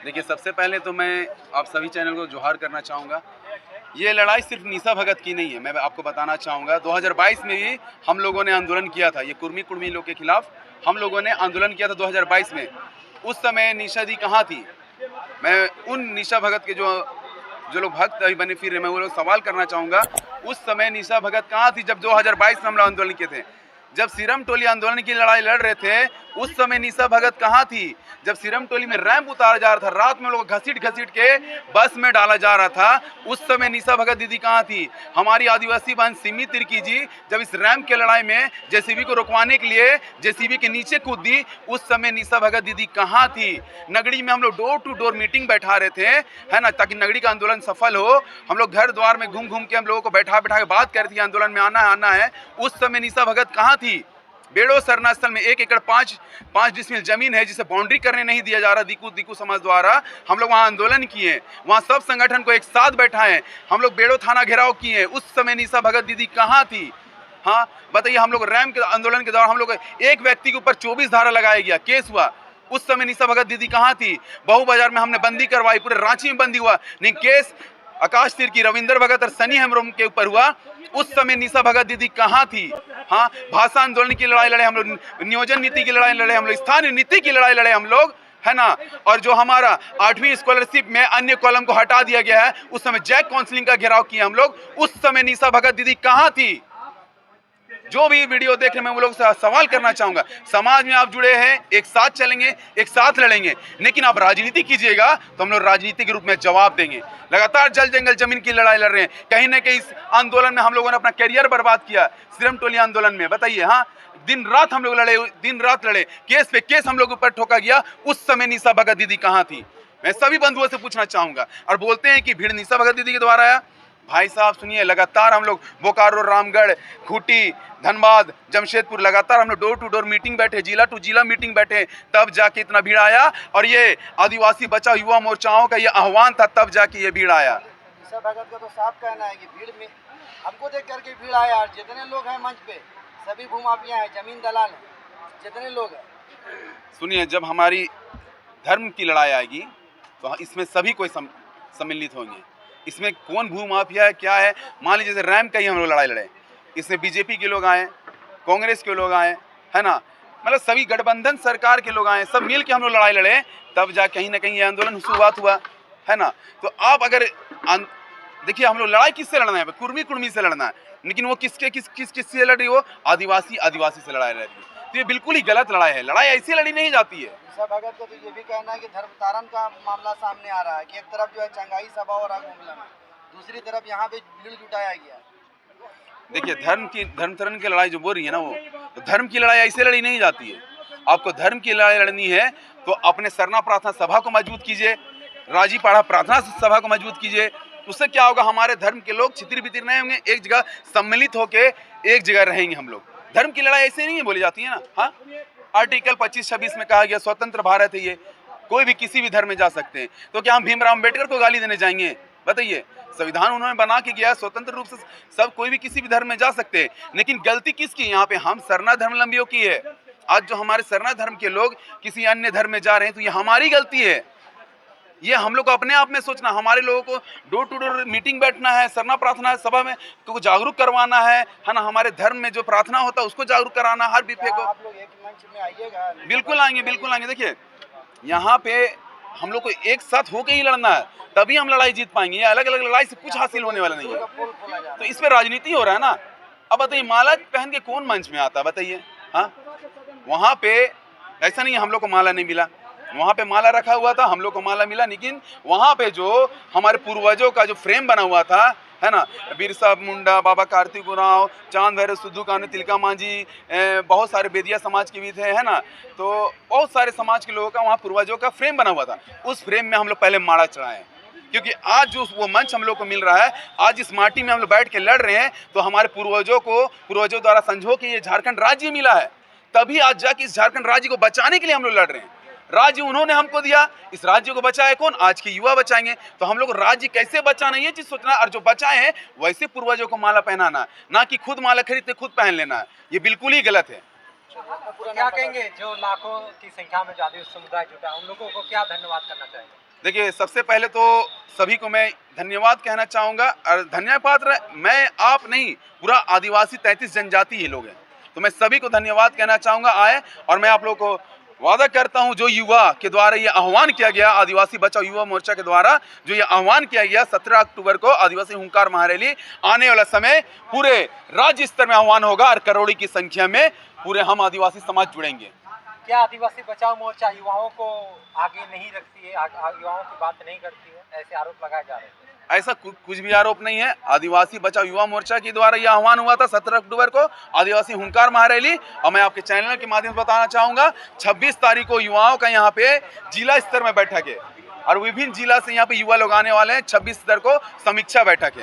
देखिए, सबसे पहले तो मैं आप सभी चैनल को जोहार करना चाहूँगा। ये लड़ाई सिर्फ निशा भगत की नहीं है, मैं आपको बताना चाहूँगा 2022 में भी हम लोगों ने आंदोलन किया था। ये कुर्मी लोग के खिलाफ हम लोगों ने आंदोलन किया था 2022 में। उस समय निशा दी कहाँ थी? मैं उन निशा भगत के जो लोग भक्त अभी बने फिर रहे, मैं वो लोग सवाल करना चाहूँगा, उस समय निशा भगत कहाँ थी जब 2022 में हम लोग आंदोलन किए थे? जब सीरम टोली आंदोलन की लड़ाई लड़ रहे थे, उस समय निशा भगत कहाँ थी? जब सीरम टोली में रैंप उतारा जा रहा था, रात में लोग घसीट के बस में डाला जा रहा था, उस समय निशा भगत दीदी कहाँ थी? हमारी आदिवासी बहन सिमी तिर्की जी जब इस रैंप के लड़ाई में जेसीबी को रुकवाने के लिए जेसीबी के नीचे कूद दी, उस समय निशा भगत दीदी कहाँ थी? नगड़ी में हम लोग डोर टू डोर मीटिंग बैठा रहे थे, है ना, ताकि नगड़ी का आंदोलन सफल हो। हम लोग घर द्वार में घूम के हम लोगों को बैठा के बात कर रही थी, आंदोलन में आना है। उस समय निशा भगत कहाँ थी? बेड़ो सरना स्थल में 1 एकड़ 5 डिसमिल जमीन है जिसे बाउंड्री करने नहीं दिया जा रहा दिकू समाज द्वारा। हम लोग वहाँ आंदोलन किए, वहाँ सब संगठन को एक साथ बैठाए, हम लोग बेड़ो थाना घेराव किए। उस समय निशा भगत दीदी कहाँ थी? हाँ बताइए, हम लोग रैम के आंदोलन के दौरान हम लोग एक व्यक्ति के ऊपर 24 धारा लगाया गया, केस हुआ, उस समय निशा भगत दीदी कहाँ थी? बहु बाजार में हमने बंदी करवाई, पूरे रांची में बंदी हुआ, नहीं केस आकाश तिर्की, रविंदर भगत और सनी हेम्ब्रोम के ऊपर हुआ, उस समय निशा भगत दीदी कहाँ थी? हाँ, भाषा आंदोलन की लड़ाई लड़े हम लोग, नियोजन नीति की लड़ाई लड़े हम लोग, स्थानीय नीति की लड़ाई लड़े हम लोग, है ना। और जो हमारा 8वीं स्कॉलरशिप में अन्य कॉलम को हटा दिया गया है, उस समय जैक काउंसलिंग का घेराव किया हम लोग, उस समय निशा भगत दीदी कहाँ थी? जो भी वीडियो देख रहे हैं, मैं वो लोग से सवाल करना चाहूंगा, समाज में आप जुड़े हैं, एक साथ चलेंगे, एक साथ लड़ेंगे, लेकिन आप राजनीति कीजिएगा तो हम लोग राजनीति के रूप में जवाब देंगे। लगातार जल जंगल जमीन की लड़ाई लड़ रहे हैं, कहीं ना कहीं इस आंदोलन में हम लोगों ने अपना करियर बर्बाद किया, सीरम टोली आंदोलन में। बताइए, हाँ, दिन रात हम लोग लड़े, दिन रात लड़े, केस पे केस हम लोग ऊपर ठोका गया, उस समय निशा भगत दीदी कहाँ थी? मैं सभी बंधुओं से पूछना चाहूंगा। और बोलते हैं कि भीड़ निशा भगत दीदी के द्वारा आया। भाई साहब सुनिए, लगातार हम लोग बोकारो, रामगढ़, खूंटी, धनबाद, जमशेदपुर, लगातार हम लोग डोर टू डोर मीटिंग बैठे, जिला टू जिला मीटिंग बैठे, तब जाके इतना भीड़ आया। और ये आदिवासी बचाओ युवा मोर्चाओं का ये आह्वान था, तब जाके ये भीड़ आया। निशा भगत का तो साफ कहना है कि भीड़ में हमको देख करके भीड़ आया। और जितने लोग हैं मंच पे सभी भूमाफिया हैं, जमीन दलाल हैं, जितने लोग हैं। सुनिए, जब हमारी धर्म की लड़ाई आएगी तो इसमें सभी कोई सम्मिलित होंगे। इसमें कौन भूमाफिया है, क्या है? मान लीजिए जैसे रैम का ही हम लोग लड़ाई लड़े, इसमें बीजेपी के लोग आए, कांग्रेस के लोग आए, है ना, मतलब सभी गठबंधन सरकार के लोग आए, सब मिल के हम लोग लड़ाई लड़े, तब जा कहीं ना कहीं ये आंदोलन शुरुआत हुआ, है ना। तो आप अगर देखिए, हम लोग लड़ाई किससे लड़ना है? कुर्मी से लड़ना है, लेकिन वो किससे लड़ रही? वो आदिवासी से लड़ाई लड़ रही है। तो ये बिल्कुल ही गलत लड़ाई है, लड़ाई ऐसी लड़ी नहीं जाती है। निशा भगत का तो ये भी कहना है कि धर्म तारण का मामला सामने आ रहा है कि एक तरफ जो है चंगाई सभा और आगमन, दूसरी तरफ यहाँ पे भीड़ जुटाया गया। देखिए, धर्म तारण की लड़ाई जो बोल रही है ना, वो तो धर्म की लड़ाई ऐसे लड़ी नहीं जाती है। आपको धर्म की लड़ाई लड़नी है तो अपने सरना प्रार्थना सभा को मजबूत कीजिए, राजी पाड़ा प्रार्थना सभा को मजबूत कीजिए। उससे क्या होगा? हमारे धर्म के लोग छितिर बितिर नहीं होंगे, एक जगह सम्मिलित होके एक जगह रहेंगे हम लोग। धर्म की लड़ाई ऐसे नहीं बोली जाती है ना। हाँ, आर्टिकल 25-26 में कहा गया स्वतंत्र भारत है, ये कोई भी किसी भी धर्म में जा सकते हैं। तो क्या हम भीमराव अम्बेडकर को गाली देने जाएंगे? बताइए, संविधान उन्होंने बना के गया, स्वतंत्र रूप से सब कोई भी किसी भी धर्म में जा सकते हैं, लेकिन गलती किसकी? यहाँ पे हम सरना धर्मावलंबियों की है। आज जो हमारे सरना धर्म के लोग किसी अन्य धर्म में जा रहे हैं, तो ये हमारी गलती है। ये हम लोग को अपने आप में सोचना, हमारे लोगों को डोर टू डोर मीटिंग बैठना है, सरना प्रार्थना सभा में को जागरूक करवाना है ना, हमारे धर्म में जो प्रार्थना होता है उसको जागरूक कराना, हर विषय को। आप लोग एक मंच में आइएगा? बिल्कुल आएंगे, बिल्कुल आएंगे। देखिए, यहाँ पे हम लोग को एक साथ होके ही लड़ना है, तभी हम लड़ाई जीत पाएंगे। ये अलग अलग लड़ाई से कुछ हासिल होने वाला नहीं है। तो इस पे राजनीति हो रहा है ना। अब बताइए, माला पहन के कौन मंच में आता है? बताइए। हाँ, वहाँ पे ऐसा नहीं है हम लोग को माला नहीं मिला, वहाँ पे माला रखा हुआ था, हम लोग को माला मिला, लेकिन वहाँ पे जो हमारे पूर्वजों का जो फ्रेम बना हुआ था, है ना, बिरसा मुंडा, बाबा कार्तिक उरांव, चांद भैरव, सिद्धू कान्हू, तिलका मांझी, बहुत सारे बेदिया समाज के भी थे, है ना, तो बहुत सारे समाज के लोगों का वहाँ पूर्वजों का फ्रेम बना हुआ था। उस फ्रेम में हम लोग पहले माला चढ़ाएं, क्योंकि आज जो वो मंच हम लोग को मिल रहा है, आज इस माटी में हम लोग बैठ के लड़ रहे हैं, तो हमारे पूर्वजों द्वारा संजो के ये झारखंड राज्य मिला है, तभी आज जाके इस झारखंड राज्य को बचाने के लिए हम लोग लड़ रहे हैं। राज्य उन्होंने हमको दिया, इस राज्य को बचाए कौन? आज के युवा बचाएंगे। तो हम लोग राज्य कैसे बचाना, ये चीज सोचना, और जो बचाए हैं वैसे पूर्वजों को माला पहनाना, ना कि खुद माला खरीदते खुद पहन लेना, ये बिल्कुल ही गलत है। क्या कहेंगे जो लाखों की संख्या में जाति समुदाय जुटा, उन लोगों को क्या धन्यवाद करना चाहिए? देखिए, सबसे पहले तो सभी को मैं धन्यवाद कहना चाहूँगा, और धन्यवाद मैं आप नहीं, पूरा आदिवासी 33 जनजाति ये लोग हैं, तो मैं सभी को धन्यवाद कहना चाहूँगा आए। और मैं आप लोग को वादा करता हूँ, जो युवा के द्वारा ये आह्वान किया गया, आदिवासी बचाओ युवा मोर्चा के द्वारा जो ये आह्वान किया गया 17 अक्टूबर को आदिवासी हुंकार महारैली, आने वाला समय पूरे राज्य स्तर में आह्वान होगा और करोड़ों की संख्या में पूरे हम आदिवासी समाज जुड़ेंगे। क्या आदिवासी बचाओ मोर्चा युवाओं को आगे नहीं रखती है, युवाओं की बात नहीं करती है, ऐसे आरोप लगाए जा रहे हैं? ऐसा कुछ भी आरोप नहीं है। आदिवासी बचाओ युवा मोर्चा के द्वारा यह आह्वान हुआ था 17 अक्टूबर को आदिवासी हुंकार महारैली, और मैं आपके चैनल के माध्यम से बताना चाहूँगा 26 तारीख को युवाओं का यहाँ पे जिला स्तर में बैठक है, और विभिन्न जिला से यहाँ पे युवा लोग आने वाले हैं। 26 तारीख को समीक्षा बैठक है।